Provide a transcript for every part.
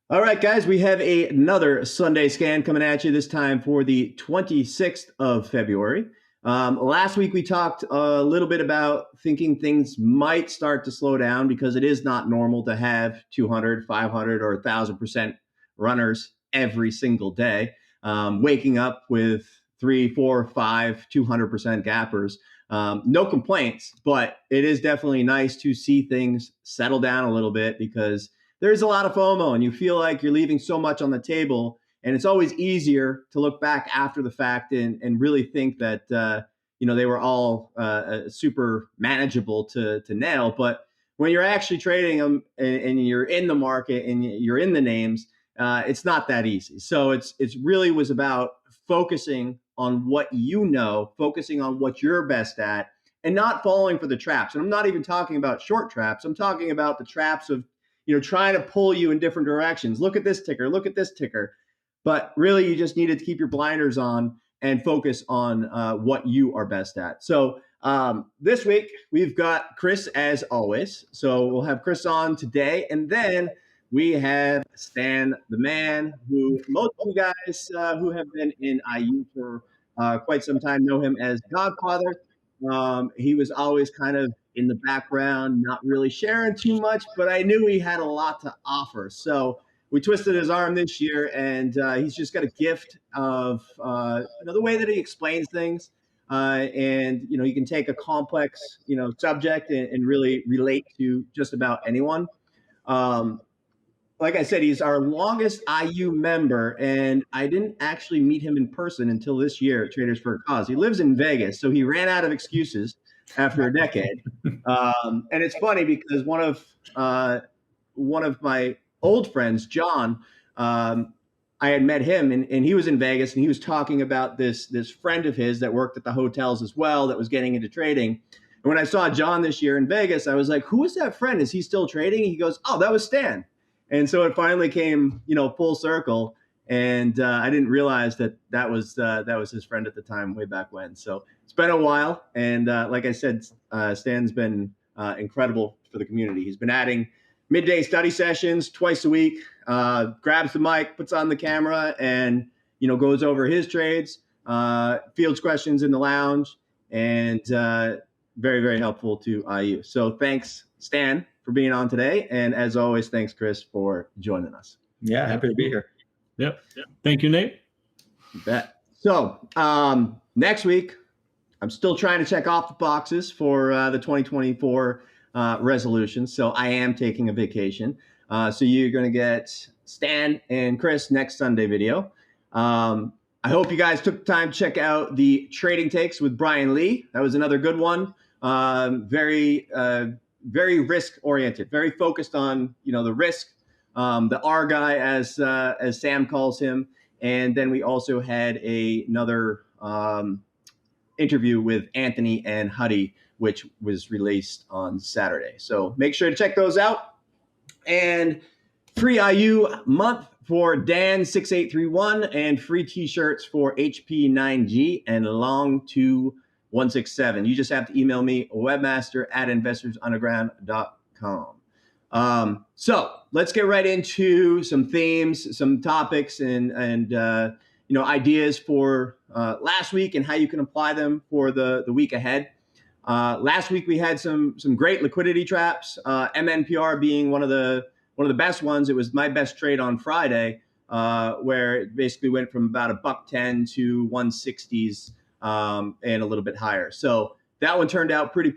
All right, guys, we have another Sunday scan coming at you this time for the 26th of February. Last week, we talked a little bit about thinking things might start to slow down because it is not normal to have 200, 500, or 1,000% runners every single day. Waking up with 3, 4, 5, 200% gappers. No complaints, but it is definitely nice to see things settle down a little bit because there's a lot of FOMO and you feel like you're leaving so much on the table. And it's always easier to look back after the fact and really think that, they were all super manageable to nail. But when you're actually trading them and you're in the market and you're in the names, it's not that easy. So it's really was about focusing on what you know, focusing on what you're best at, and not falling for the traps. And I'm not even talking about short traps. I'm talking about the traps of trying to pull you in different directions. Look at this ticker, look at this ticker. But really, you just needed to keep your blinders on and focus on what you are best at. So this week, we've got Chris as always. So we'll have Chris on today. And then we have Stan the man, who most of you guys who have been in IU for quite some time know him as Godfather. He was always kind of in the background, not really sharing too much, but I knew he had a lot to offer. So we twisted his arm this year, and he's just got a gift of the way that he explains things. And you can take a complex subject and really relate to just about anyone. Um, like I said, he's our longest IU member, and I didn't actually meet him in person until this year at Traders for a Cause. He lives in Vegas, so he ran out of excuses after a decade. And it's funny because one of my old friends, John, I had met him, and he was in Vegas, and he was talking about this friend of his that worked at the hotels as well that was getting into trading. And when I saw John this year in Vegas, I was like, "Who is that friend? Is he still trading?" He goes, "Oh, that was Stan." And so it finally came, full circle. And I didn't realize that was his friend at the time, way back when. So it's been a while, and like I said, Stan's been incredible for the community. He's been adding midday study sessions twice a week. Grabs the mic, puts on the camera, and goes over his trades, fields questions in the lounge, and very, very helpful to IU. So thanks, Stan, for being on today. And as always, thanks, Chris, for joining us. Yeah, happy to be here. Yep. Thank you, Nate. You bet. So next week, I'm still trying to check off the boxes for the 2024 resolution. So I am taking a vacation. So you're going to get Stan and Chris next Sunday video. I hope you guys took the time to check out the Trading Takes with Brian Lee. That was another good one. Very risk oriented, very focused on the risk, the R guy as Sam calls him, and then we also had another interview with Anthony and Huddy, which was released on Saturday. So make sure to check those out. And free IU month for Dan6831 and free t-shirts for HP9G and Long2167. You just have to email me, webmaster@investorsunderground.com. So let's get right into some themes, some topics, and ideas for last week and how you can apply them for the week ahead. Last week we had some great liquidity traps. MNPR being one of the best ones. It was my best trade on Friday, where it basically went from about $1.10 to 160s and a little bit higher. So that one turned out pretty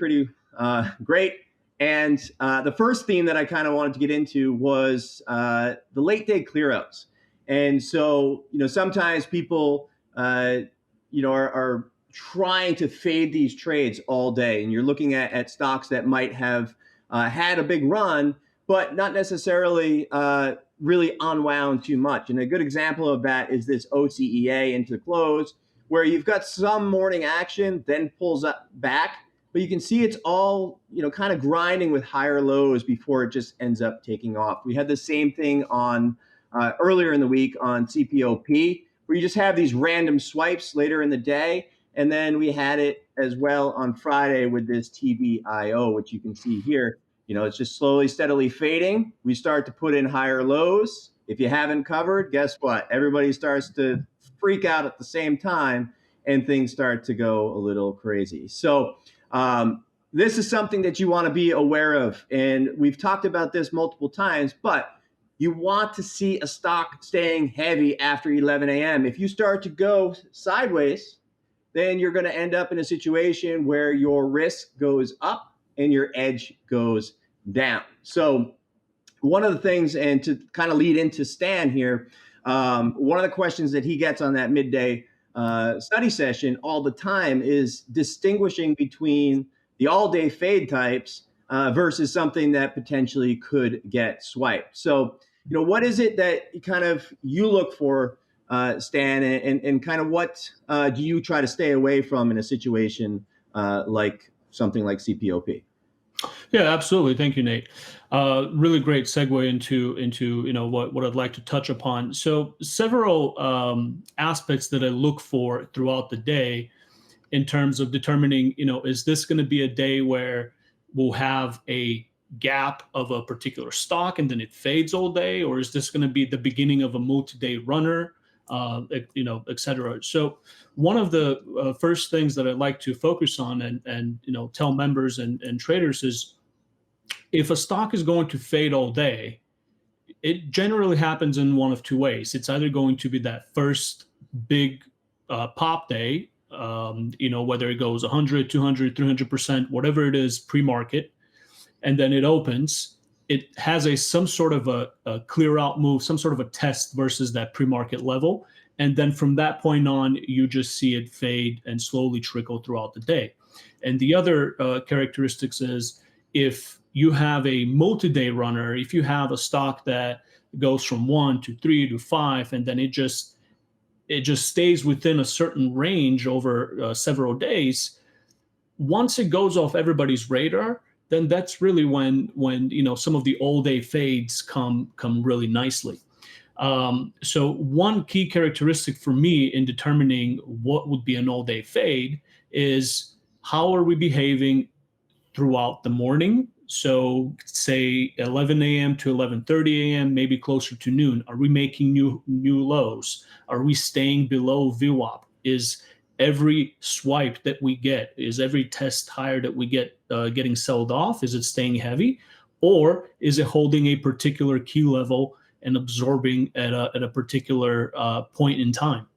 great. And the first theme that I kind of wanted to get into was the late day clearouts. And so sometimes people are trying to fade these trades all day, and you're looking at stocks that might have had a big run, but not necessarily really unwound too much. And a good example of that is this OCEA into the close, where you've got some morning action, then pulls up back, but you can see it's all kind of grinding with higher lows before it just ends up taking off. We had the same thing on earlier in the week on CPOP, where you just have these random swipes later in the day. And then we had it as well on Friday with this TBIO, which you can see here. It's just slowly, steadily fading. We start to put in higher lows. If you haven't covered, guess what? Everybody starts to freak out at the same time, and things start to go a little crazy. So this is something that you want to be aware of. And we've talked about this multiple times, but you want to see a stock staying heavy after 11 a.m. If you start to go sideways, then you're going to end up in a situation where your risk goes up and your edge goes down. So one of the things, and to kind of lead into Stan here, one of the questions that he gets on that midday study session all the time is distinguishing between the all-day fade types versus something that potentially could get swiped. So, what is it that you look for, Stan, and kind of what do you try to stay away from in a situation like something like CPOP? Yeah, absolutely. Thank you, Nate. Really great segue into what I'd like to touch upon. So several aspects that I look for throughout the day in terms of determining, is this going to be a day where we'll have a gap of a particular stock and then it fades all day, or is this going to be the beginning of a multi-day runner, et cetera. So one of the first things that I like to focus on and tell members and traders is, if a stock is going to fade all day, it generally happens in one of two ways. It's either going to be that first big pop day, whether it goes 100, 200, 300%, whatever it is pre-market, and then it opens. It has some sort of a clear out move, some sort of a test versus that pre-market level. And then from that point on, you just see it fade and slowly trickle throughout the day. And the other characteristics is, if you have a multi-day runner, if you have a stock that goes from 1 to 3 to 5, and then it just stays within a certain range over several days, once it goes off everybody's radar, then that's really when some of the all-day fades come really nicely. So one key characteristic for me in determining what would be an all-day fade is, how are we behaving throughout the morning? So say 11 a.m. to 11:30 a.m., maybe closer to noon. Are we making new lows? Are we staying below VWAP? Is every swipe that we get, is every test higher that we get getting sold off? Is it staying heavy? Or is it holding a particular key level and absorbing at a particular point in time?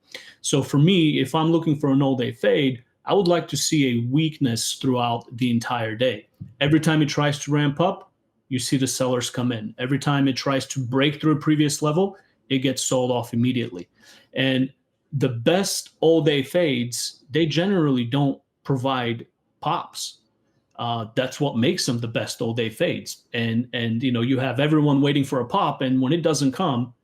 So for me, if I'm looking for an all-day fade, I would like to see a weakness throughout the entire day. Every time it tries to ramp up, you see the sellers come in. Every time it tries to break through a previous level, it gets sold off immediately. And the best all-day fades, they generally don't provide pops. That's what makes them the best all-day fades. And you have everyone waiting for a pop, and when it doesn't come,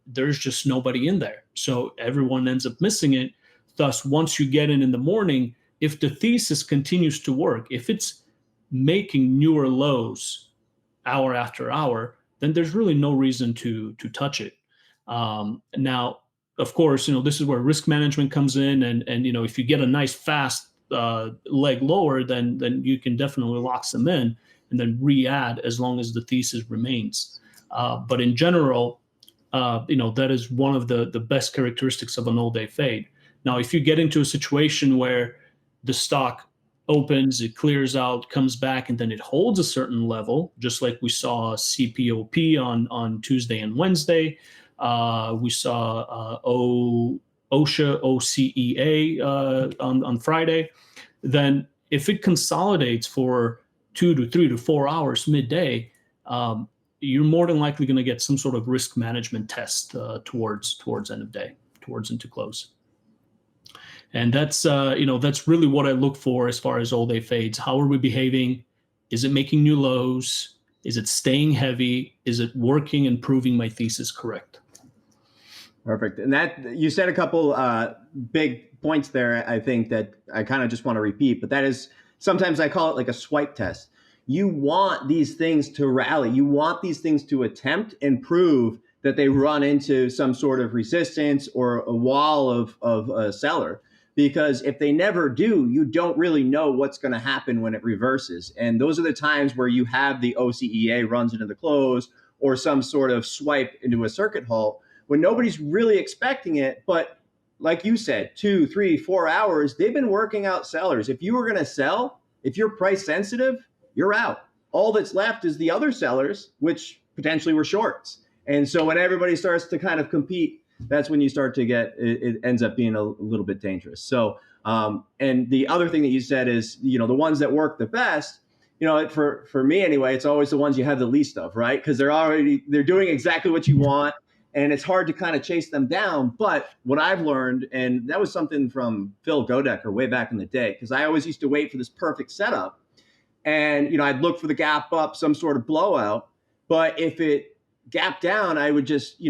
there's just nobody in there. So everyone ends up missing it. Thus, once you get in the morning, if the thesis continues to work, if it's making newer lows hour after hour, then there's really no reason to touch it. Now, of course, this is where risk management comes in, and if you get a nice fast leg lower, then you can definitely lock them in and then re-add as long as the thesis remains. But in general, that is one of the best characteristics of an all-day fade. Now, if you get into a situation where the stock opens, it clears out, comes back, and then it holds a certain level, just like we saw CPOP on Tuesday and Wednesday, we saw OSHA, OCEA on Friday, then if it consolidates for 2 to 3 to 4 hours midday, you're more than likely going to get some sort of risk management test towards end of day, towards into close. And that's really what I look for as far as all-day fades. How are we behaving? Is it making new lows? Is it staying heavy? Is it working and proving my thesis correct? Perfect. And that, you said a couple big points there, I think, that I kind of just want to repeat, but that is, sometimes I call it like a swipe test. You want these things to rally. You want these things to attempt and prove that they run into some sort of resistance or a wall of a seller. Because if they never do, you don't really know what's going to happen when it reverses. And those are the times where you have the OCEA runs into the close, or some sort of swipe into a circuit halt when nobody's really expecting it. But like you said, 2, 3, 4 hours, they've been working out sellers. If you were going to sell, if you're price sensitive, you're out. All that's left is the other sellers, which potentially were shorts. And so when everybody starts to kind of compete, that's when you start to get, it ends up being a little bit dangerous. So, and the other thing that you said is, the ones that work the best, for me anyway, it's always the ones you have the least of, right? Because they're doing exactly what you want. And it's hard to kind of chase them down. But what I've learned, and that was something from Phil Godecker way back in the day, because I always used to wait for this perfect setup. And, I'd look for the gap up, some sort of blowout. But if it gapped down, I would just,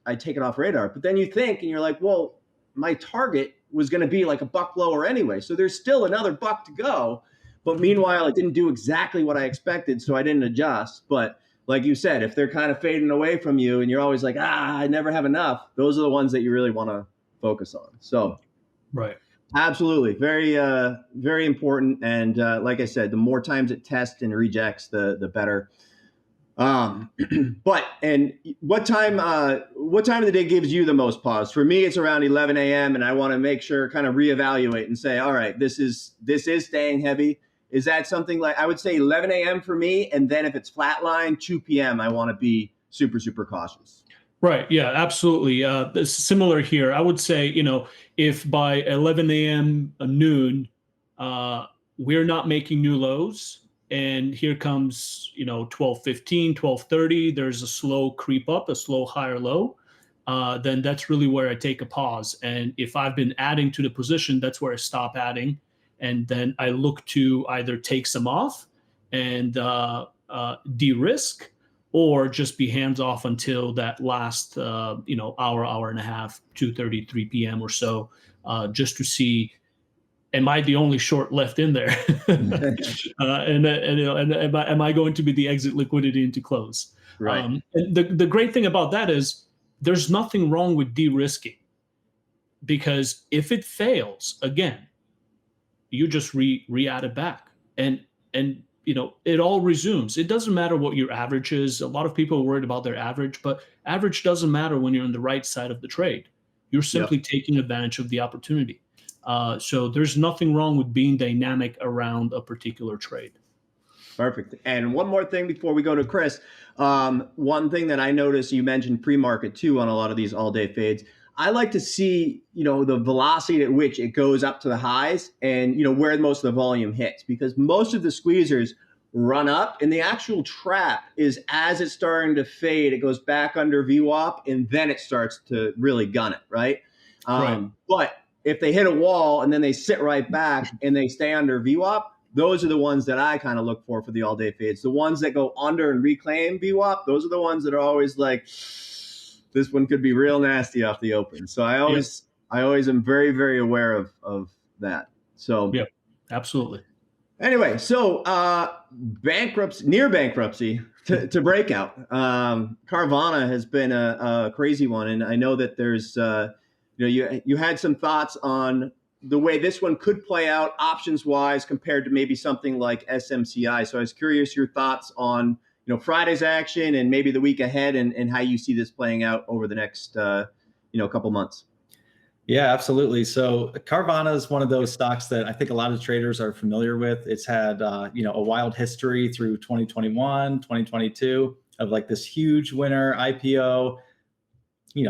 I'd take it off radar. But then you think, and you're like, well, my target was going to be like a buck lower anyway. So there's still another buck to go. But meanwhile, it didn't do exactly what I expected. So I didn't adjust. But like you said, if they're kind of fading away from you and you're always like, I never have enough, those are the ones that you really want to focus on. So, right. Absolutely. Very, very important. And like I said, the more times it tests and rejects, the better. But what time of the day gives you the most pause? For me, it's around 11 a.m. and I want to make sure, kind of reevaluate and say, all right, this is staying heavy. Is that something like, I would say 11 a.m. for me. And then if it's flatline, 2 p.m., I want to be super, super cautious. Right. Yeah, absolutely. Similar here. I would say, if by 11 a.m. noon, we're not making new lows, and here comes, 12:15, 12:30, there's a slow creep up, a slow higher low, then that's really where I take a pause. And if I've been adding to the position, that's where I stop adding. And then I look to either take some off and de-risk, or just be hands off until that last, hour and a half, 2:30, 3 p.m. or so, just to see, am I the only short left in there? And am I going to be the exit liquidity into close? Right. And the great thing about that is there's nothing wrong with de-risking, because if it fails again, you just re-add it back, and it all resumes. It doesn't matter what your average is. A lot of people are worried about their average, but average doesn't matter when you're on the right side of the trade. You're simply taking advantage of the opportunity. So there's nothing wrong with being dynamic around a particular trade. Perfect. And one more thing before we go to Chris. One thing that I noticed, you mentioned pre-market too on a lot of these all-day fades. I like to see, the velocity at which it goes up to the highs and, where most of the volume hits, because most of the squeezers run up and the actual trap is as it's starting to fade, it goes back under VWAP and then it starts to really gun it, right? Right. But if they hit a wall and then they sit right back and they stay under VWAP, those are the ones that I kind of look for the all-day fades. The ones that go under and reclaim VWAP, those are the ones that are always like, this one could be real nasty off the open. So I always am very, very aware of that. So yeah, absolutely. Anyway, so near bankruptcy to breakout. Carvana has been a crazy one, and I know that there's you had some thoughts on the way this one could play out options wise compared to maybe something like SMCI. So I was curious your thoughts on Friday's action and maybe the week ahead, and how you see this playing out over the next couple months. Yeah, absolutely. So Carvana is one of those stocks that I think a lot of traders are familiar with. It's had a wild history through 2021, 2022 of like this huge winner IPO,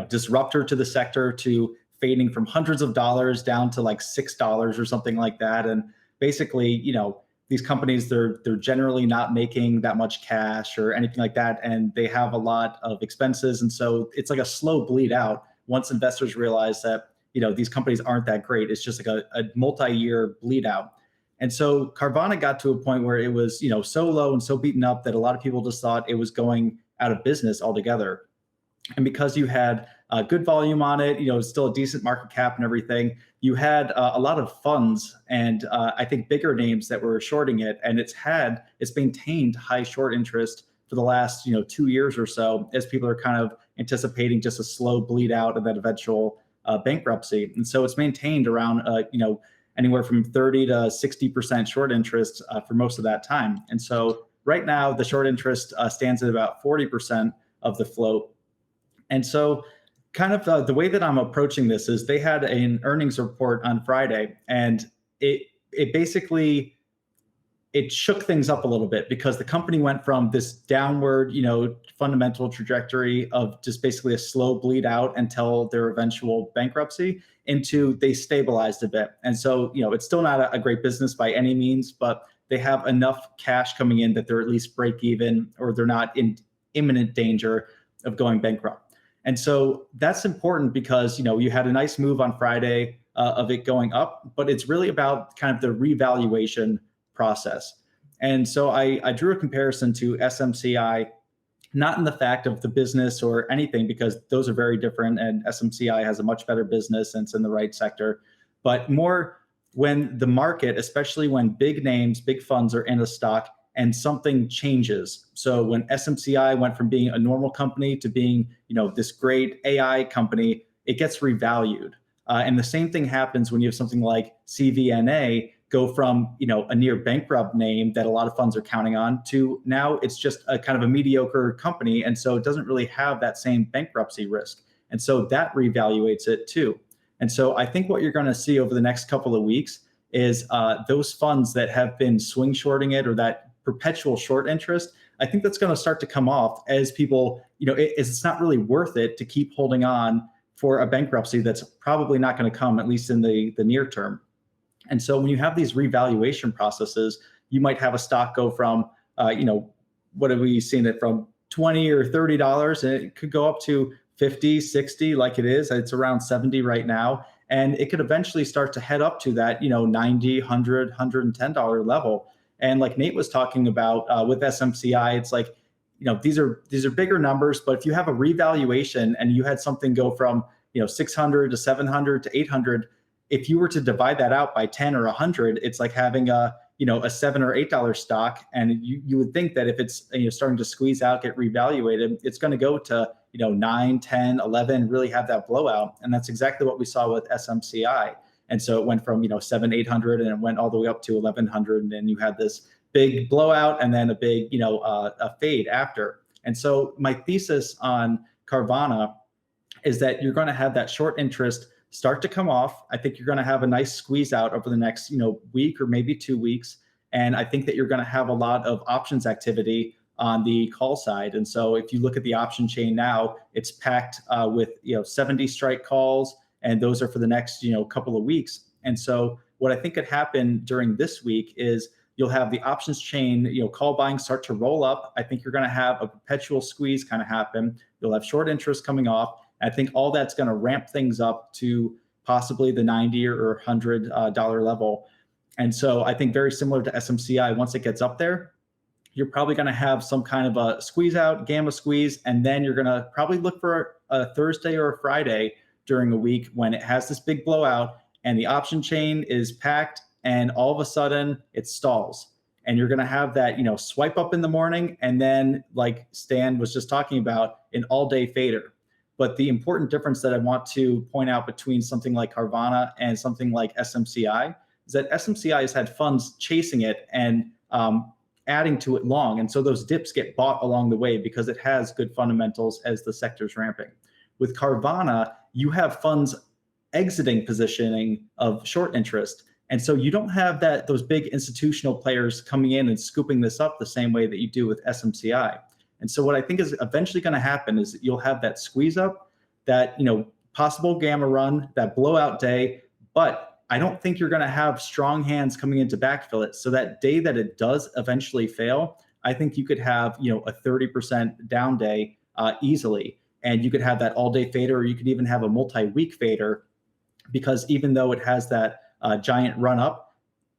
disruptor to the sector, to fading from hundreds of dollars down to like $6 or something like that. And basically, these companies, they're generally not making that much cash or anything like that, and they have a lot of expenses. And so it's like a slow bleed out once investors realize that these companies aren't that great. It's just like a multi-year bleed out. And so Carvana got to a point where it was so low and so beaten up that a lot of people just thought it was going out of business altogether. And because you had good volume on it, still a decent market cap and everything, you had a lot of funds and I think bigger names that were shorting it. And it's maintained high short interest for the last 2 years or so, as people are kind of anticipating just a slow bleed out of that eventual bankruptcy. And so it's maintained around anywhere from 30 to 60% short interest for most of that time. And so right now the short interest stands at about 40%. of the float. And so kind of the way that I'm approaching this is they had an earnings report on Friday, and it basically it shook things up a little bit because the company went from this downward, fundamental trajectory of just basically a slow bleed out until their eventual bankruptcy into they stabilized a bit. And so, it's still not a great business by any means, but they have enough cash coming in that they're at least break even, or they're not in imminent danger of going bankrupt. And so that's important because, you had a nice move on Friday of it going up, but it's really about kind of the revaluation process. And so I drew a comparison to SMCI, not in the fact of the business or anything, because those are very different, and SMCI has a much better business and it's in the right sector, but more when the market, especially when big names, big funds are in a stock and something changes. So when SMCI went from being a normal company to being, this great AI company, it gets revalued. And the same thing happens when you have something like CVNA go from, a near bankrupt name that a lot of funds are counting on to now it's just a kind of a mediocre company. And so it doesn't really have that same bankruptcy risk. And so that revaluates it too. And so I think what you're going to see over the next couple of weeks is those funds that have been swing shorting it, or that perpetual short interest, I think that's going to start to come off as people, it's not really worth it to keep holding on for a bankruptcy that's probably not going to come, at least in the near term. And so when you have these revaluation processes, you might have a stock go from, what have we seen it from $20 or $30, and it could go up to 50, 60 like it is. It's around 70 right now. And it could eventually start to head up to that, $90, $100, $110 level. And like Nate was talking about with SMCI, it's like, these are bigger numbers, but if you have a revaluation and you had something go from, 600 to 700 to 800, if you were to divide that out by 10 or 100, it's like having a $7 or $8 stock. And you would think that if it's starting to squeeze out, get revaluated, it's going to go to 9, 10, 11, really have that blowout. And that's exactly what we saw with SMCI. And so it went from 700, 800, and it went all the way up to 1100, and then you had this big blowout and then a big a fade after. And so my thesis on Carvana is that you're going to have that short interest start to come off. I think you're going to have a nice squeeze out over the next week or maybe 2 weeks. And I think that you're going to have a lot of options activity on the call side. And so if you look at the option chain now, it's packed with 70 strike calls, and those are for the next couple of weeks. And so what I think could happen during this week is you'll have the options chain, call buying start to roll up. I think you're going to have a perpetual squeeze kind of happen. You'll have short interest coming off. I think all that's going to ramp things up to possibly the $90 or $100 level. And so I think very similar to SMCI, once it gets up there, you're probably going to have some kind of a squeeze out, gamma squeeze, and then you're going to probably look for a Thursday or a Friday during a week when it has this big blowout and the option chain is packed, and all of a sudden it stalls. And you're going to have that, swipe up in the morning, and then, like Stan was just talking about, an all-day fader. But the important difference that I want to point out between something like Carvana and something like SMCI is that SMCI has had funds chasing it and adding to it long. And so those dips get bought along the way because it has good fundamentals as the sector's ramping. With Carvana, you have funds exiting positioning of short interest. And so you don't have those big institutional players coming in and scooping this up the same way that you do with SMCI. And so what I think is eventually going to happen is that you'll have that squeeze up, that possible gamma run, that blowout day, but I don't think you're going to have strong hands coming in to backfill it. So that day that it does eventually fail, I think you could have a 30% down day easily, and you could have that all-day fader, or you could even have a multi-week fader, because even though it has that giant run up,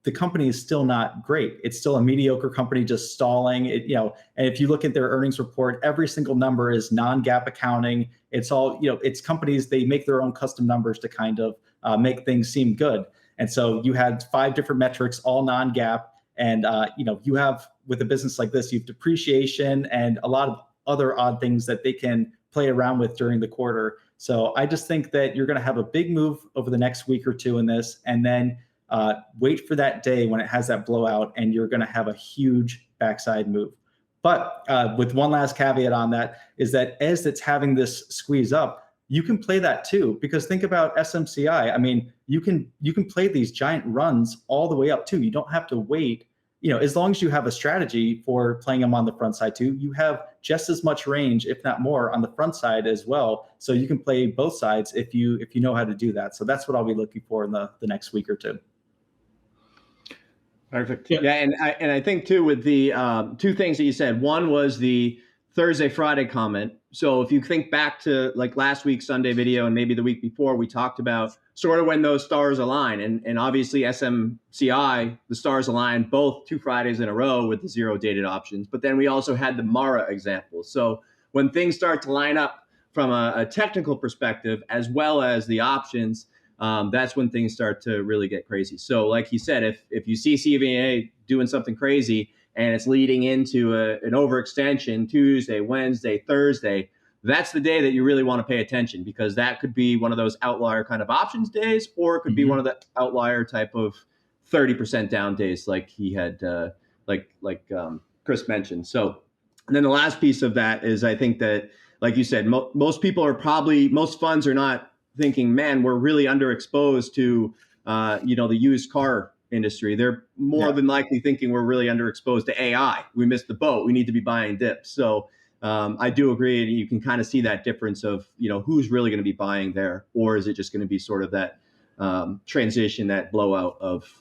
the company is still not great. It's still a mediocre company just stalling. And if you look at their earnings report, every single number is non-GAAP accounting. It's all, it's companies, they make their own custom numbers to kind of make things seem good. And so you had 5 different metrics, all non-GAAP. And, you have, with a business like this, you have depreciation and a lot of other odd things that they can play around with during the quarter. So I just think that you're going to have a big move over the next week or two in this, and then wait for that day when it has that blowout, and you're going to have a huge backside move. But with one last caveat on that is that as it's having this squeeze up, you can play that too, because think about SMCI. I mean, you can play these giant runs all the way up too. You don't have to wait. As long as you have a strategy for playing them on the front side too, you have just as much range, if not more, on the front side as well. So you can play both sides if you know how to do that. So that's what I'll be looking for in the next week or two. Perfect. Yeah, and I think too with the two things that you said. One was the Thursday, Friday comment. So if you think back to like last week's Sunday video and maybe the week before, we talked about sort of when those stars align. And obviously SMCI, the stars align both 2 Fridays in a row with the 0 dated options. But then we also had the Mara example. So when things start to line up from a technical perspective, as well as the options, that's when things start to really get crazy. So like you said, if you see CVNA doing something crazy, and it's leading into an overextension Tuesday, Wednesday, Thursday, that's the day that you really want to pay attention, because that could be one of those outlier kind of options days, or it could be one of the outlier type of 30% down days like he had, like Chris mentioned. So, and then the last piece of that is, I think that, like you said, most people are probably, most funds are not thinking, man, we're really underexposed to, the used car industry. They're more than likely thinking we're really underexposed to AI. We missed the boat. We need to be buying dips. So I do agree. You can kind of see that difference of, who's really going to be buying there, or is it just going to be sort of that transition, that blowout of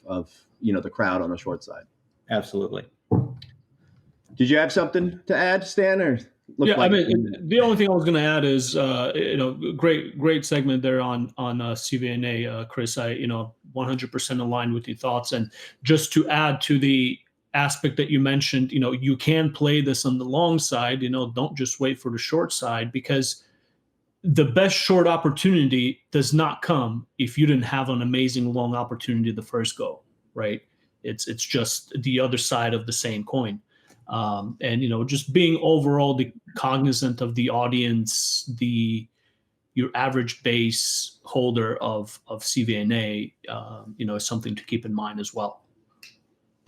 the crowd on the short side. Absolutely. Did you have something to add, Stan? Or yeah, like the only thing I was going to add is, great segment there on CVNA, Chris. I 100% aligned with your thoughts. And just to add to the aspect that you mentioned, you can play this on the long side. Don't just wait for the short side, because the best short opportunity does not come if you didn't have an amazing long opportunity the first go, right? It's just the other side of the same coin. And just being overall cognizant of the audience, your average base holder of CVNA, is something to keep in mind as well.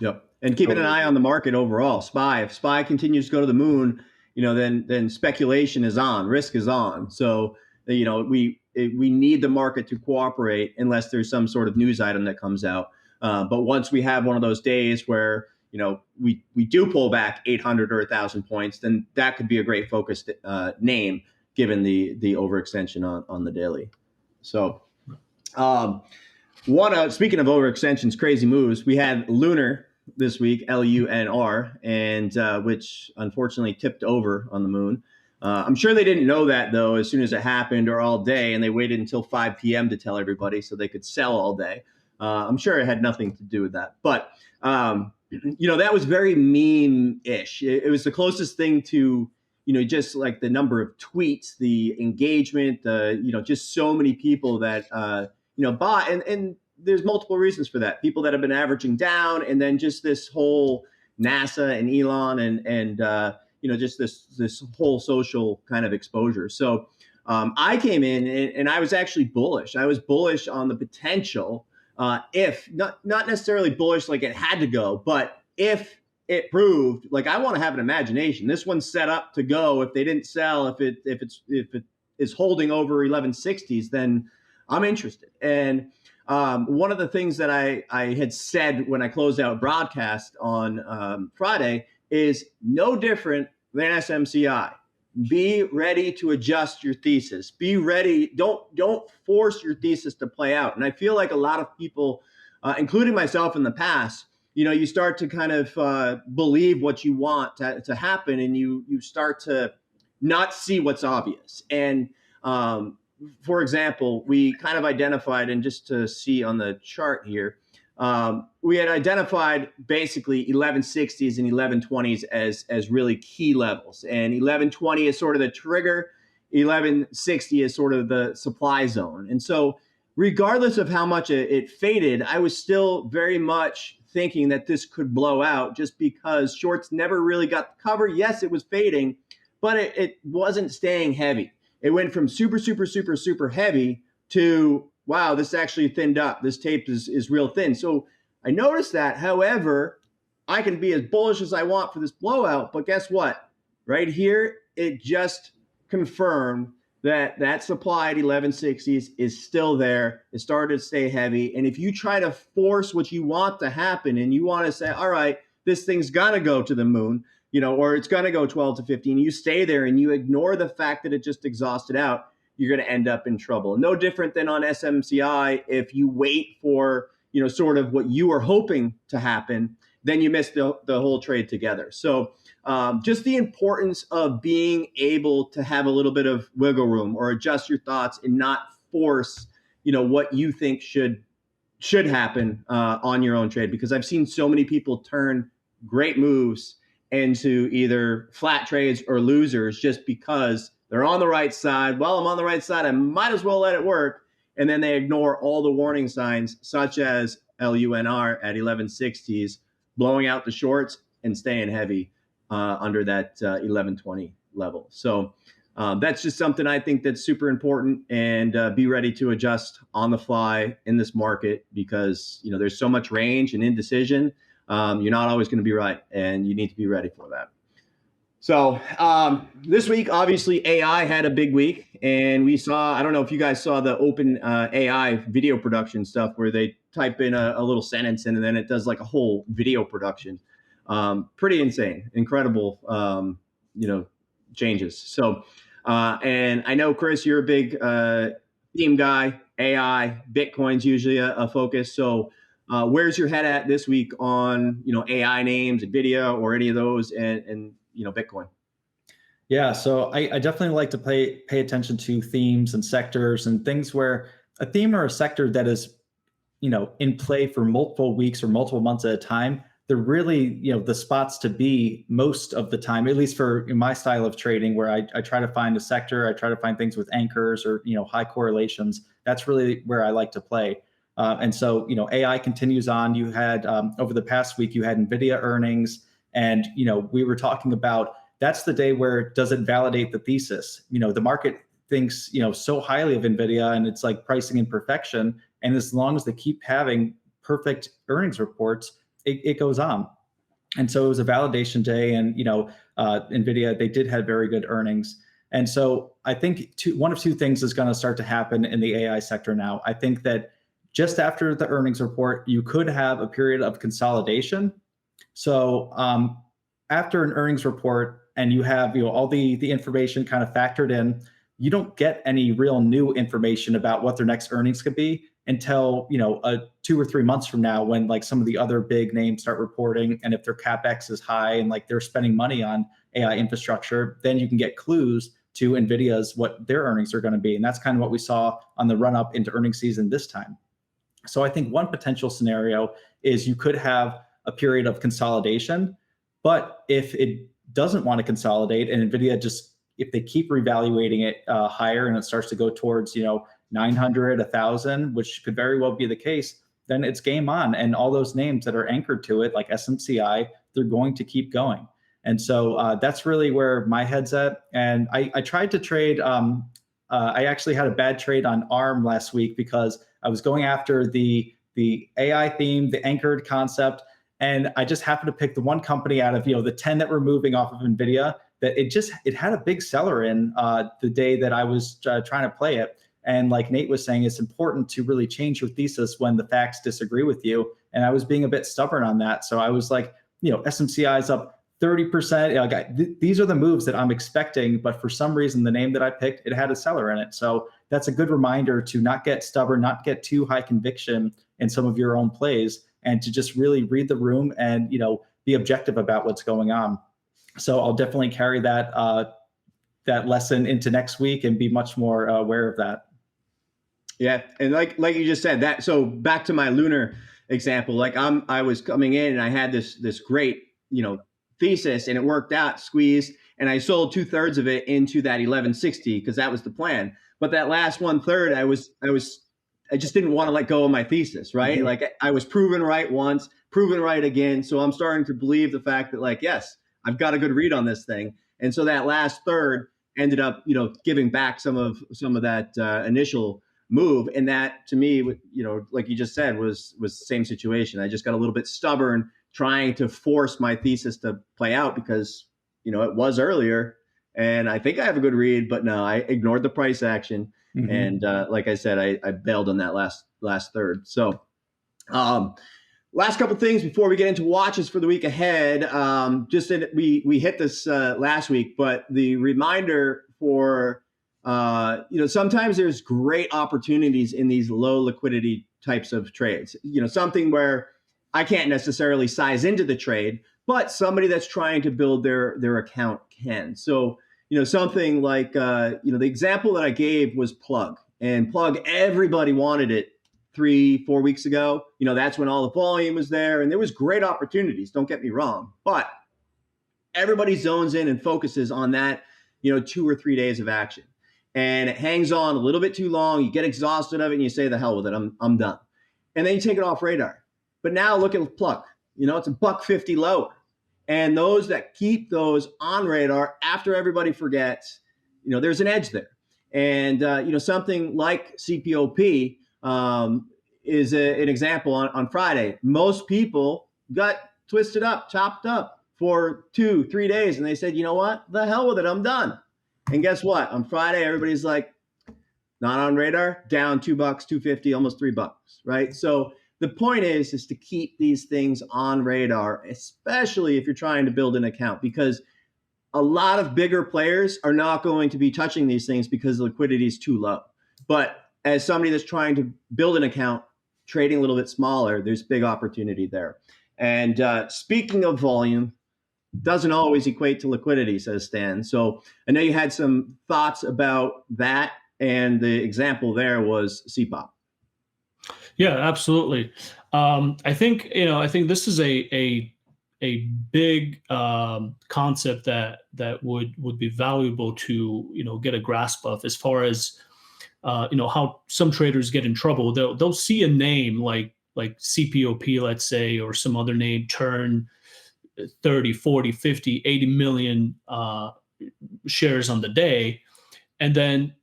Yep, and keeping an eye on the market overall. SPY, if SPY continues to go to the moon, then speculation is on, risk is on. So we need the market to cooperate unless there's some sort of news item that comes out. But once we have one of those days where we do pull back 800 or 1,000 points, then that could be a great focus name given the overextension on the daily. So speaking of overextensions, crazy moves, we had LUNR this week, LUNR, and which unfortunately tipped over on the moon. I'm sure they didn't know that, though, as soon as it happened or all day, and they waited until 5 p.m. to tell everybody so they could sell all day. I'm sure it had nothing to do with that. But that was very meme-ish. It was the closest thing to, just like the number of tweets, the engagement, just so many people that, bought. And there's multiple reasons for that. People that have been averaging down, and then just this whole NASA and Elon and just this whole social kind of exposure. So I came in and I was actually bullish. I was bullish on the potential. If not necessarily bullish like it had to go, but if it proved, like, I want to have an imagination. This one's set up to go. If they didn't sell, if it is holding over 1160s, then I'm interested. And one of the things that I had said when I closed out broadcast on Friday is no different than SMCI. Be ready to adjust your thesis. Be ready. Don't force your thesis to play out. And I feel like a lot of people, including myself in the past, you start to kind of believe what you want to happen, and you start to not see what's obvious. And for example, we kind of identified, and just to see on the chart here, we had identified basically 1160s and 1120s as really key levels. And 1120 is sort of the trigger. 1160 is sort of the supply zone. And so regardless of how much it faded, I was still very much thinking that this could blow out, just because shorts never really got the cover. Yes, it was fading, but it wasn't staying heavy. It went from super, super, super, super heavy to, wow, this actually thinned up. This tape is real thin. So I noticed that. However, I can be as bullish as I want for this blowout, but guess what? Right here, it just confirmed that supply at 1160s is still there. It started to stay heavy. And if you try to force what you want to happen and you want to say, all right, this thing's got to go to the moon, or it's going to go 12 to 15, you stay there and you ignore the fact that it just exhausted out, you're going to end up in trouble. No different than on SMCI. If you wait for, sort of what you were hoping to happen, then you miss the whole trade together. So just the importance of being able to have a little bit of wiggle room or adjust your thoughts and not force, what you think should happen on your own trade. Because I've seen so many people turn great moves into either flat trades or losers just because they're on the right side. Well, I'm on the right side, I might as well let it work. And then they ignore all the warning signs, such as LUNR at 1160s, blowing out the shorts and staying heavy under that 1120 level. So that's just something I think that's super important, and be ready to adjust on the fly in this market because, there's so much range and indecision. You're not always going to be right, and you need to be ready for that. So this week, obviously, AI had a big week, and we saw, I don't know if you guys saw the open AI video production stuff where they type in a little sentence and then it does like a whole video production. Pretty insane, incredible, changes. So, and I know, Chris, you're a big theme guy. AI, Bitcoin's usually a focus. So where's your head at this week on, AI names, NVIDIA, or any of those, and Bitcoin? Yeah, so I definitely like to pay attention to themes and sectors and things where a theme or a sector that is, in play for multiple weeks or multiple months at a time, they're really, the spots to be most of the time, at least for my style of trading, where I try to find a sector, I try to find things with anchors or, high correlations. That's really where I like to play. And so, AI continues on. You had, over the past week, you had NVIDIA earnings, and, we were talking about, that's the day where does it validate the thesis? The market thinks, so highly of NVIDIA, and it's like pricing in perfection. And as long as they keep having perfect earnings reports, it goes on. And so it was a validation day, and, NVIDIA, they did have very good earnings. And so I think one of two things is going to start to happen in the AI sector now. I think that just after the earnings report, you could have a period of consolidation. So after an earnings report, and you have all the information kind of factored in, you don't get any real new information about what their next earnings could be until 2 or 3 months from now, when like some of the other big names start reporting, and if their capex is high and like they're spending money on AI infrastructure, then you can get clues to NVIDIA's what their earnings are going to be. And that's kind of what we saw on the run up into earnings season this time. So I think one potential scenario is you could have a period of consolidation, but if it doesn't want to consolidate and NVIDIA if they keep revaluating it higher and it starts to go towards 900, 1,000, which could very well be the case, then it's game on. And all those names that are anchored to it, like SMCI, they're going to keep going. And so that's really where my head's at. And I tried to trade. I actually had a bad trade on ARM last week because I was going after the AI theme, the anchored concept. And I just happened to pick the one company out of the 10 that were moving off of NVIDIA that it had a big seller in the day that I was trying to play it. And like Nate was saying, it's important to really change your thesis when the facts disagree with you. And I was being a bit stubborn on that. So I was like, SMCI is up 30%. These are the moves that I'm expecting. But for some reason, the name that I picked, it had a seller in it. So that's a good reminder to not get stubborn, not get too high conviction in some of your own plays, and to just really read the room and, be objective about what's going on. So I'll definitely carry that lesson into next week and be much more aware of that. Yeah, and like you just said that. So back to my LUNR example, like I was coming in and I had this great thesis, and it worked out, squeezed, and I sold 2/3 of it into that 1160 because that was the plan. But that last 1/3, I just didn't want to let go of my thesis, right? Mm-hmm. Like I was proven right once, proven right again. So I'm starting to believe the fact that like, yes, I've got a good read on this thing. And so that last third ended up, giving back some of that initial move. And that to me, like you just said, was the same situation. I just got a little bit stubborn trying to force my thesis to play out because, it was earlier and I think I have a good read, but no, I ignored the price action. Mm-hmm. And like I said, I bailed on that last third. So last couple things before we get into watches for the week ahead. We hit this last week, but the reminder for sometimes there's great opportunities in these low liquidity types of trades. Something where I can't necessarily size into the trade, but somebody that's trying to build their account can. So something like the example that I gave was Plug, and Plug, everybody wanted it 3-4 weeks ago. That's when all the volume was there and there was great opportunities, don't get me wrong, but everybody zones in and focuses on that 2 or 3 days of action, and it hangs on a little bit too long. You get exhausted of it and you say, the hell with it, I'm done, and then you take it off radar. But now look at Plug, it's $1.50 lower, and those that keep those on radar after everybody forgets, there's an edge there. And something like CPOP is an example. On Friday, most people got twisted up, chopped up for 2-3 days, and they said, you know what, the hell with it, I'm done. And guess what? On Friday, everybody's like, not on radar, down $2, $2.50, almost $3, right? So the point is to keep these things on radar, especially if you're trying to build an account, because a lot of bigger players are not going to be touching these things because the liquidity is too low. But as somebody that's trying to build an account, trading a little bit smaller, there's big opportunity there. And speaking of volume, doesn't always equate to liquidity, says Stan. So I know you had some thoughts about that, and the example there was CPOP. Yeah, absolutely. I think this is a big concept that would be valuable to get a grasp of, as far as how some traders get in trouble. They'll see a name like CPOP, let's say, or some other name, turn 30, 40, 50, 80 million shares on the day, and then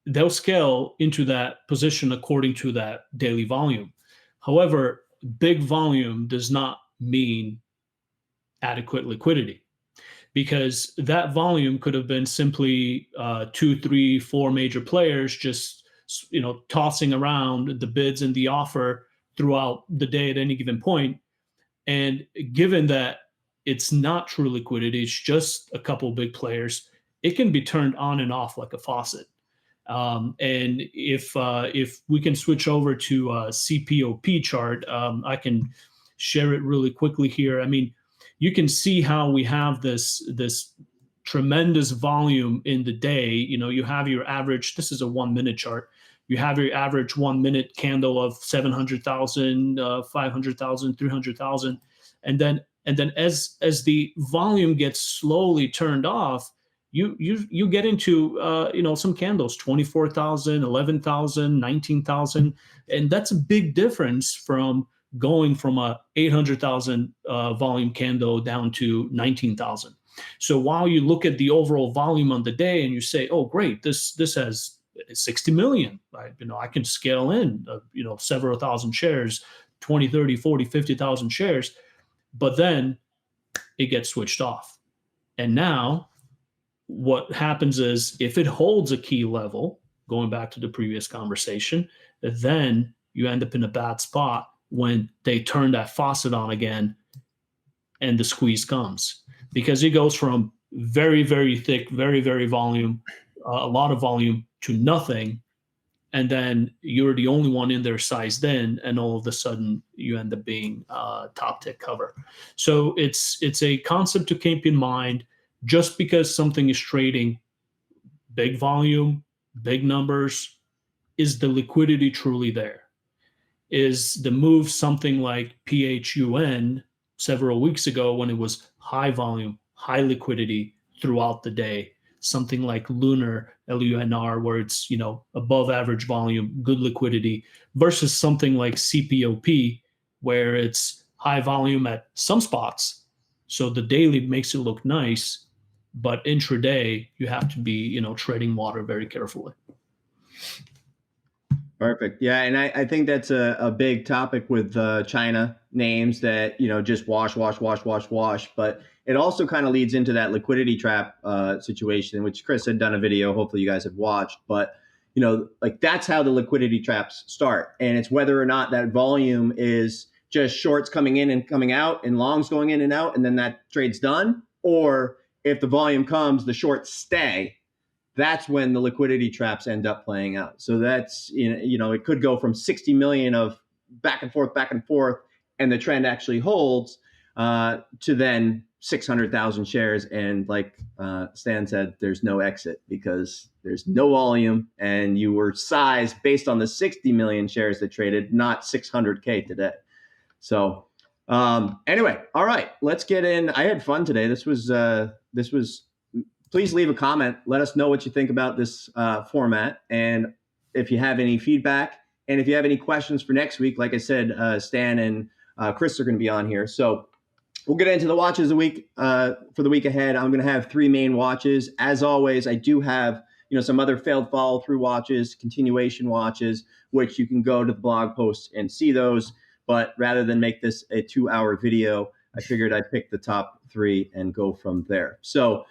they'll scale into that position according to that daily volume. However, big volume does not mean adequate liquidity, because that volume could have been simply 2, 3, 4 major players just tossing around the bids and the offer throughout the day at any given point. And given that it's not true liquidity, it's just a couple big players, it can be turned on and off like a faucet. And if we can switch over to CPOP chart, I can share it really quickly here. I mean, you can see how we have this tremendous volume in the day. You have your average. This is a 1-minute chart. You have your average 1-minute candle of 700,000, 500,000, 300,000, and then as the volume gets slowly turned off, you get into some candles 24,000, 11,000, 19,000, and that's a big difference from going from a 800,000 volume candle down to 19,000. So while you look at the overall volume on the day and you say, oh great, this has 60 million, right? I can scale in several thousand shares, 20, 30, 40, 50,000 shares, but then it gets switched off. And now what happens is, if it holds a key level, going back to the previous conversation, then you end up in a bad spot when they turn that faucet on again and the squeeze comes, because it goes from very, very thick, very, very volume, a lot of volume, to nothing. And then you're the only one in there sized in, and all of a sudden you end up being top tick cover. So it's a concept to keep in mind. Just because something is trading big volume, big numbers, is the liquidity truly there? Is the move something like PHUN several weeks ago, when it was high volume, high liquidity throughout the day, something like LUNR, LUNR, where it's above average volume, good liquidity, versus something like CPOP, where it's high volume at some spots, so the daily makes it look nice, but intraday you have to be treading water very carefully. Perfect. Yeah, and I think that's a big topic with China names that, just wash, wash, wash, wash, wash. But it also kind of leads into that liquidity trap situation, which Chris had done a video. Hopefully, you guys have watched. But like that's how the liquidity traps start, and it's whether or not that volume is just shorts coming in and coming out, and longs going in and out, and then that trade's done, or if the volume comes, the shorts stay. That's when the liquidity traps end up playing out. So that's, it could go from 60 million of back and forth, and the trend actually holds to then 600,000 shares. And like Stan said, there's no exit because there's no volume, and you were sized based on the 60 million shares that traded, not 600K today. So anyway, all right, let's get in. I had fun today. This was please leave a comment. Let us know what you think about this format, and if you have any feedback, and if you have any questions for next week. Like I said, Stan and Chris are going to be on here, so we'll get into the watches of the week for the week ahead. I'm going to have 3 main watches. As always, I do have some other failed follow through watches, continuation watches, which you can go to the blog post and see those. But rather than make this a 2-hour video, I figured I'd pick the top 3 and go from there. So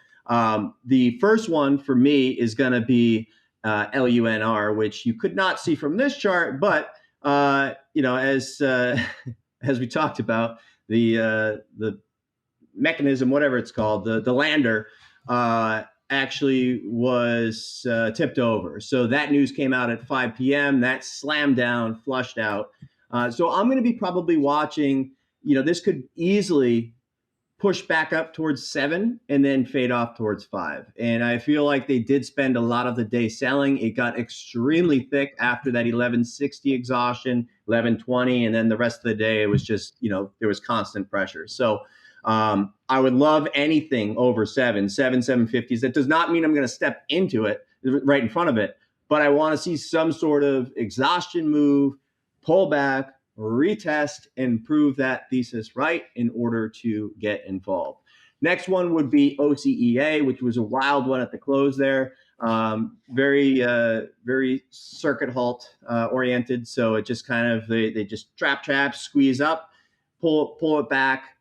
the first one for me is going to be LUNR, which you could not see from this chart, but as we talked about, the mechanism, whatever it's called, the lander, actually was tipped over. So that news came out at 5 p.m. That slammed down, flushed out. So I'm going to be probably watching. This could easily push back up towards 7 and then fade off towards 5. And I feel like they did spend a lot of the day selling. It got extremely thick after that 1160 exhaustion, 1120, and then the rest of the day it was just, there was constant pressure. So I would love anything over 750s. That does not mean I'm going to step into it right in front of it, but I want to see some sort of exhaustion move, pull back, retest, and prove that thesis right in order to get involved. Next one would be OCEA, which was a wild one at the close there. Very circuit halt oriented. So it just kind of, they just trap, squeeze up, pull it back,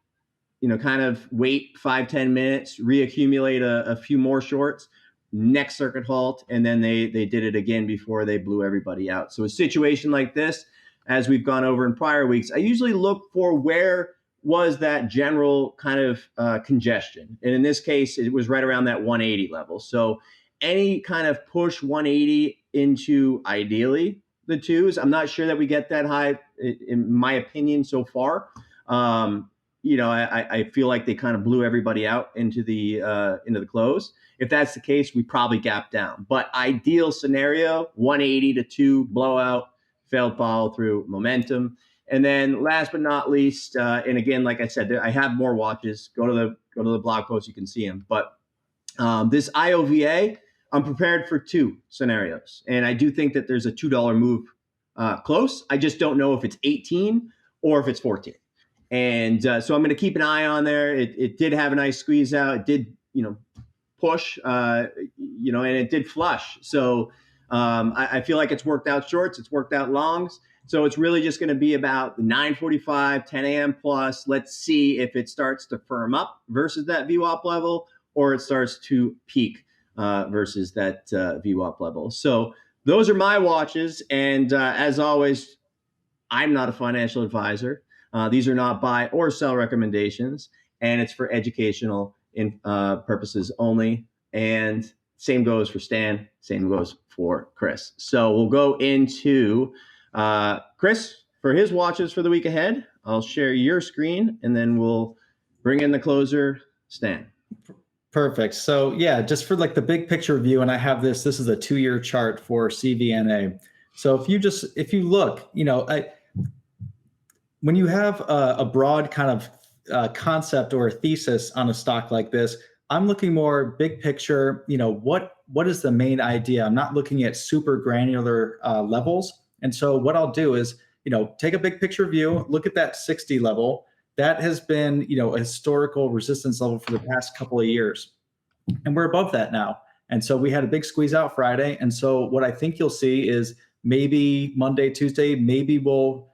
kind of wait 5-10 minutes, reaccumulate a few more shorts, next circuit halt, and then they did it again before they blew everybody out. So a situation like this, as we've gone over in prior weeks, I usually look for where was that general kind of congestion. And in this case, it was right around that 180 level. So any kind of push 180 into ideally the 2s. I'm not sure that we get that high, in my opinion, so far. I feel like they kind of blew everybody out into the close. If that's the case, we probably gap down. But ideal scenario, 180 to 2 blowout, failed follow through, momentum. And then last but not least, and again, like I said, I have more watches. Go to the blog post, you can see them. But this IOVA, I'm prepared for 2 scenarios, and I do think that there's a $2 move close. I just don't know if it's 18 or if it's 14. And so I'm going to keep an eye on there. It did have a nice squeeze out. It did, push, and it did flush. So I feel like it's worked out shorts, it's worked out longs. So it's really just going to be about 9:45, 10 a.m. plus. Let's see if it starts to firm up versus that VWAP level, or it starts to peak versus that VWAP level. So those are my watches. And as always, I'm not a financial advisor. These are not buy or sell recommendations, and it's for educational purposes only. And same goes for Stan, same goes for Chris. So we'll go into Chris for his watches for the week ahead. I'll share your screen, and then we'll bring in the closer, Stan. Perfect. So yeah, just for like the big picture view, and I have this is a 2-year chart for CVNA. So if you look, when you have a broad kind of concept or a thesis on a stock like this, I'm looking more big picture. What is the main idea? I'm not looking at super granular levels. And so what I'll do is, take a big picture view, look at that 60 level. That has been, a historical resistance level for the past couple of years. And we're above that now. And so we had a big squeeze out Friday. And so what I think you'll see is maybe Monday, Tuesday, maybe we'll,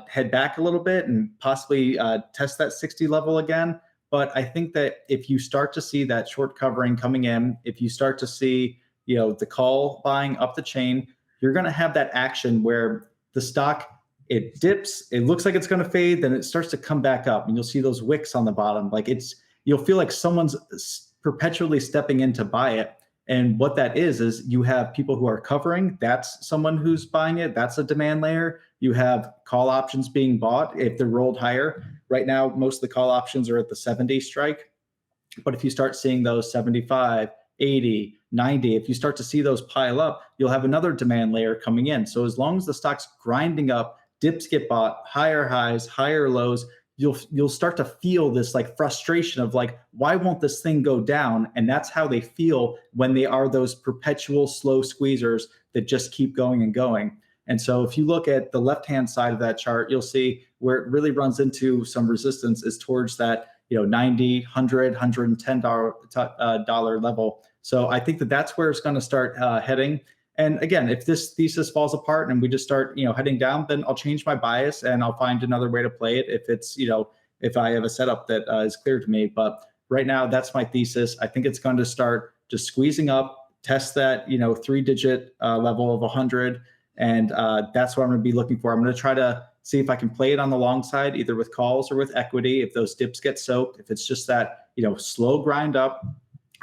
head back a little bit and possibly test that 60 level again. But I think that if you start to see that short covering coming in, if you start to see, the call buying up the chain, you're going to have that action where the stock, it dips, it looks like it's going to fade, then it starts to come back up, and you'll see those wicks on the bottom. Like you'll feel like someone's perpetually stepping in to buy it. And what that is you have people who are covering. That's someone who's buying it. That's a demand layer. You have call options being bought if they're rolled higher. Right now, most of the call options are at the 70 strike. But if you start seeing those 75, 80, 90, if you start to see those pile up, you'll have another demand layer coming in. So as long as the stock's grinding up, dips get bought, higher highs, higher lows, you'll start to feel this like frustration of like, why won't this thing go down? And that's how they feel when they are those perpetual slow squeezers that just keep going and going. And so if you look at the left-hand side of that chart, you'll see where it really runs into some resistance is towards that, $90, $100, $110 level. So I think that that's where it's going to start heading. And again, if this thesis falls apart and we just start, heading down, then I'll change my bias and I'll find another way to play it if it's, if I have a setup that is clear to me. But right now, that's my thesis. I think it's going to start just squeezing up, test that, 3-digit level of 100. And that's what I'm going to be looking for. I'm going to try to see if I can play it on the long side, either with calls or with equity. If those dips get soaked, if it's just that, slow grind up.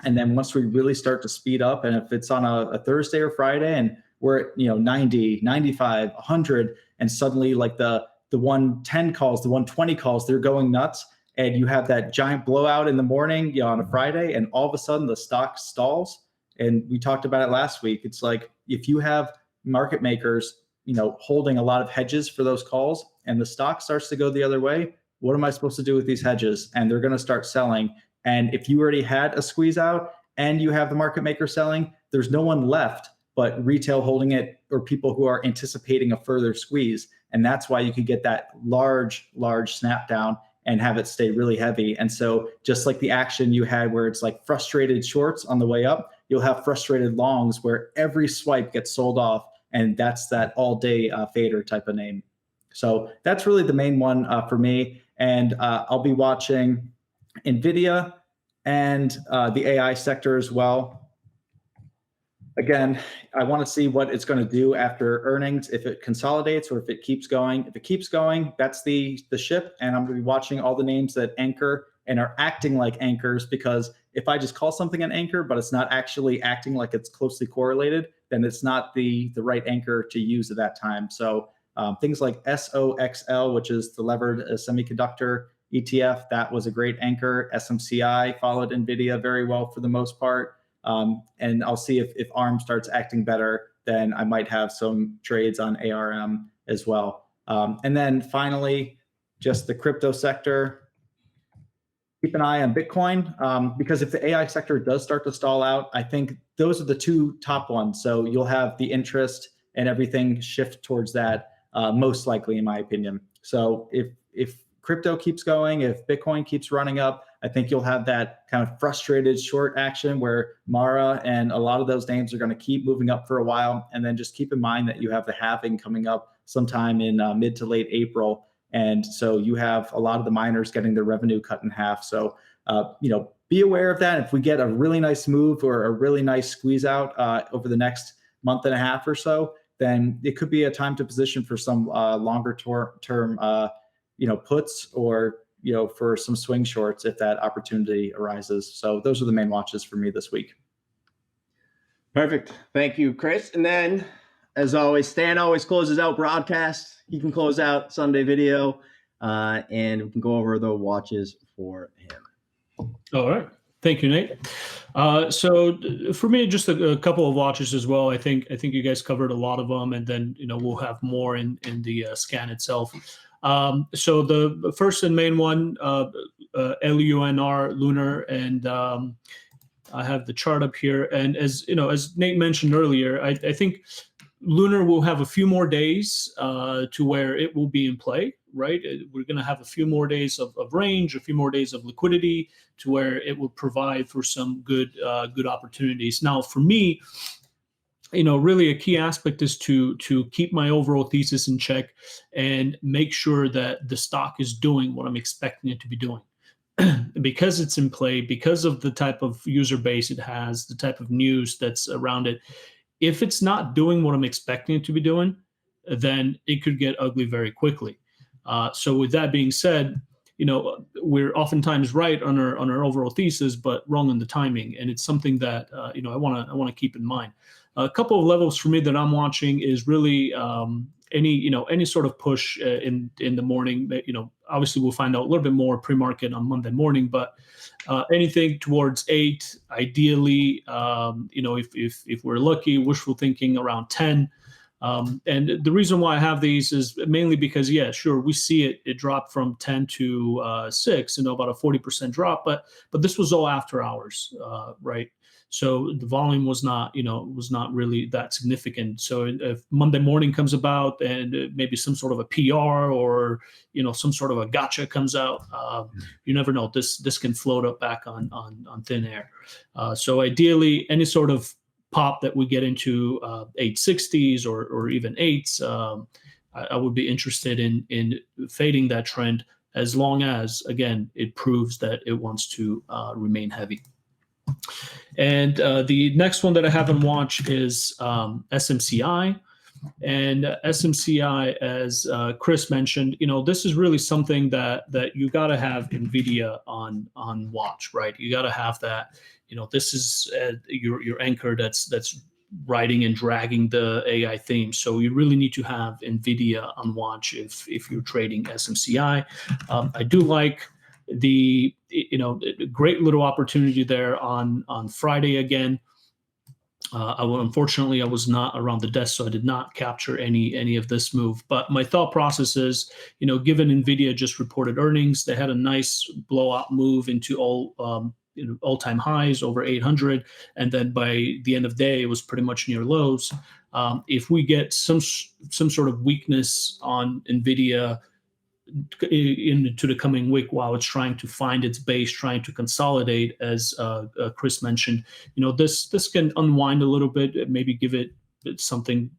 And then once we really start to speed up, and if it's on a Thursday or Friday and we're at, 90, 95, 100, and suddenly like the 110 calls, the 120 calls, they're going nuts. And you have that giant blowout in the morning, on a Friday, and all of a sudden the stock stalls. And we talked about it last week. It's like, if you have market makers, holding a lot of hedges for those calls and the stock starts to go the other way, what am I supposed to do with these hedges? And they're going to start selling. And if you already had a squeeze out and you have the market maker selling, there's no one left but retail holding it or people who are anticipating a further squeeze. And that's why you could get that large snap down and have it stay really heavy. And so just like the action you had where it's like frustrated shorts on the way up, you'll have frustrated longs where every swipe gets sold off. And that's that all day fader type of name. So that's really the main one for me. And I'll be watching NVIDIA and the AI sector as well. Again, I want to see what it's going to do after earnings, if it consolidates or if it keeps going. If it keeps going, that's the ship. And I'm going to be watching all the names that anchor and are acting like anchors, because if I just call something an anchor, but it's not actually acting like it's closely correlated, then it's not the right anchor to use at that time. So things like SOXL, which is the levered semiconductor ETF, that was a great anchor. SMCI followed NVIDIA very well for the most part. And I'll see if ARM starts acting better, then I might have some trades on ARM as well. And then finally, just the crypto sector. Keep an eye on Bitcoin, because if the AI sector does start to stall out, I think those are the two top ones. So you'll have the interest and everything shift towards that, most likely, in my opinion. So if crypto keeps going, if Bitcoin keeps running up, I think you'll have that kind of frustrated short action where Mara and a lot of those names are going to keep moving up for a while. And then just keep in mind that you have the halving coming up sometime in mid to late April. And so you have a lot of the miners getting their revenue cut in half. So, be aware of that. If we get a really nice move or a really nice squeeze out over the next month and a half or so, then it could be a time to position for some longer term, puts or, for some swing shorts if that opportunity arises. So those are the main watches for me this week. Perfect. Thank you, Chris. And then, as always, Stan always closes out broadcasts. He can close out Sunday video, and we can go over the watches for him. All right. Thank you, Nate. So for me, just a couple of watches as well. I think you guys covered a lot of them, and then we'll have more in the scan itself. So the first and main one, LUNR, LUNR, and I have the chart up here. And as Nate mentioned earlier, I think LUNR will have a few more days to where it will be in play, right? We're going to have a few more days of range, a few more days of liquidity to where it will provide for some good opportunities. Now, for me, really a key aspect is to keep my overall thesis in check and make sure that the stock is doing what I'm expecting it to be doing. Because it's in play, because of the type of user base it has, the type of news that's around it, if it's not doing what I'm expecting it to be doing, then it could get ugly very quickly. So with that being said, we're oftentimes right on our overall thesis, but wrong on the timing, and it's something that I want to keep in mind. A couple of levels for me that I'm watching is really any sort of push in the morning. Obviously we'll find out a little bit more pre-market on Monday morning, but anything towards 8, ideally, if we're lucky, wishful thinking around 10. And the reason why I have these is mainly because, yeah, sure, we see it dropped from 10 to 6, about a 40% drop, but this was all after hours, right? So the volume was not really that significant. So if Monday morning comes about and maybe some sort of a PR or some sort of a gotcha comes out, you never know. This can float up back on thin air. So ideally, any sort of pop that we get into 860s or even 8s, I would be interested in fading that trend as long as, again, it proves that it wants to remain heavy. And the next one that I haven't watched is SMCI. And SMCI, as Chris mentioned, this is really something that you got to have NVIDIA on watch, right? You got to have that. This is your anchor that's riding and dragging the AI theme. So you really need to have NVIDIA on watch if you're trading SMCI. I do like the great little opportunity there on Friday again. Unfortunately, I was not around the desk, so I did not capture any of this move. But my thought process is, given NVIDIA just reported earnings, they had a nice blowout move into all-time highs over 800, and then by the end of the day, it was pretty much near lows. If we get some sort of weakness on NVIDIA into the coming week while it's trying to find its base, trying to consolidate, as Chris mentioned, this can unwind a little bit, maybe give it something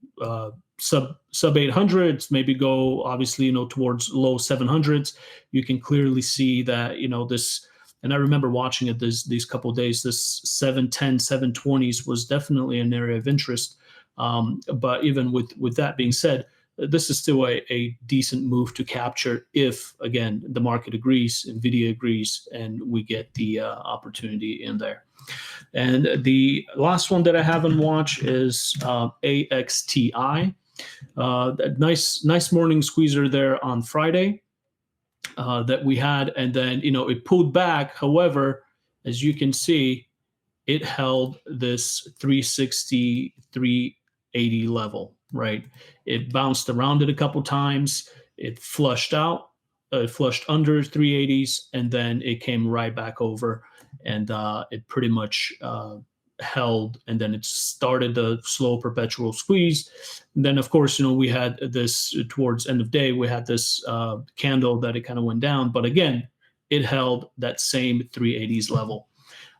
sub 800s, maybe go obviously towards low 700s. You can clearly see that this, and I remember watching it these couple of days, this 710 720s was definitely an area of interest. But even with that being said, this is still a decent move to capture if, again, the market agrees, NVIDIA agrees, and we get the opportunity in there. And the last one that I haven't watched is AXTI. Nice morning squeezer there on Friday that we had, and then it pulled back. However, as you can see, it held this 360, 380 level, right? It bounced around it a couple times. It flushed out. It flushed under 380s, and then it came right back over, and it pretty much held, and then it started the slow perpetual squeeze. And then, of course, we had this towards end of day, we had this candle that it kind of went down, but again, it held that same 380s level.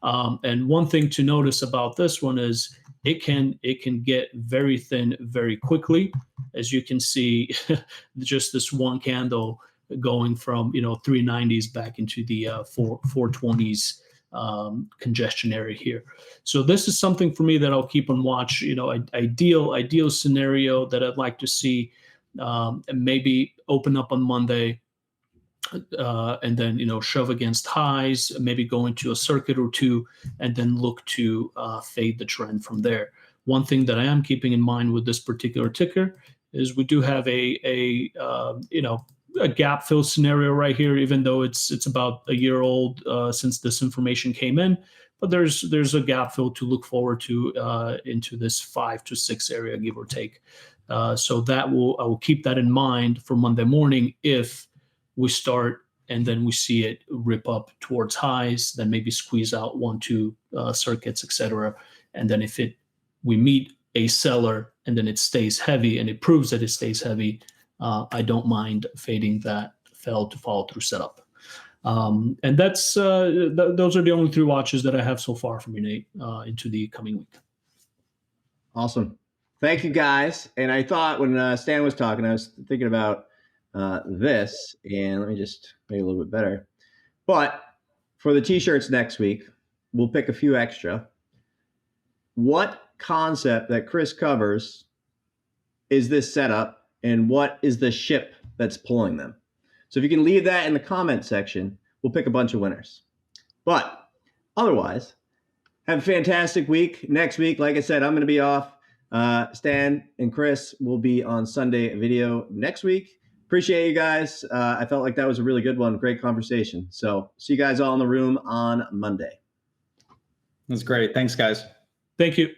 And one thing to notice about this one is it can get very thin very quickly. As you can see, just this one candle going from 390s back into the 420s congestion area here. So this is something for me that I'll keep on watch. Ideal scenario that I'd like to see, and maybe open up on Monday, and then shove against highs, maybe go into a circuit or two, and then look to fade the trend from there. One thing that I am keeping in mind with this particular ticker is we do have a gap fill scenario right here, even though it's about a year old since this information came in. But there's a gap fill to look forward to into this 5 to 6 area, give or take. So I will keep that in mind for Monday morning if we start and then we see it rip up towards highs, then maybe squeeze out 1-2 circuits, etc. And then if we meet a seller and then it stays heavy and it proves that it stays heavy, I don't mind fading that fail to follow through setup. And that's those are the only 3 watches that I have so far from you, Nate, into the coming week. Awesome. Thank you, guys. And I thought when Stan was talking, I was thinking about this, and let me just make it a little bit better. But for the t-shirts next week, we'll pick a few extra. What concept that Chris covers is this setup, and what is the ship that's pulling them? So if you can leave that in the comment section, we'll pick a bunch of winners. But otherwise, have a fantastic week. Next week, like I said, I'm going to be off. Stan and Chris will be on Sunday video next week. Appreciate you guys. I felt like that was a really good one. Great conversation. So see you guys all in the room on Monday. That's great. Thanks, guys. Thank you.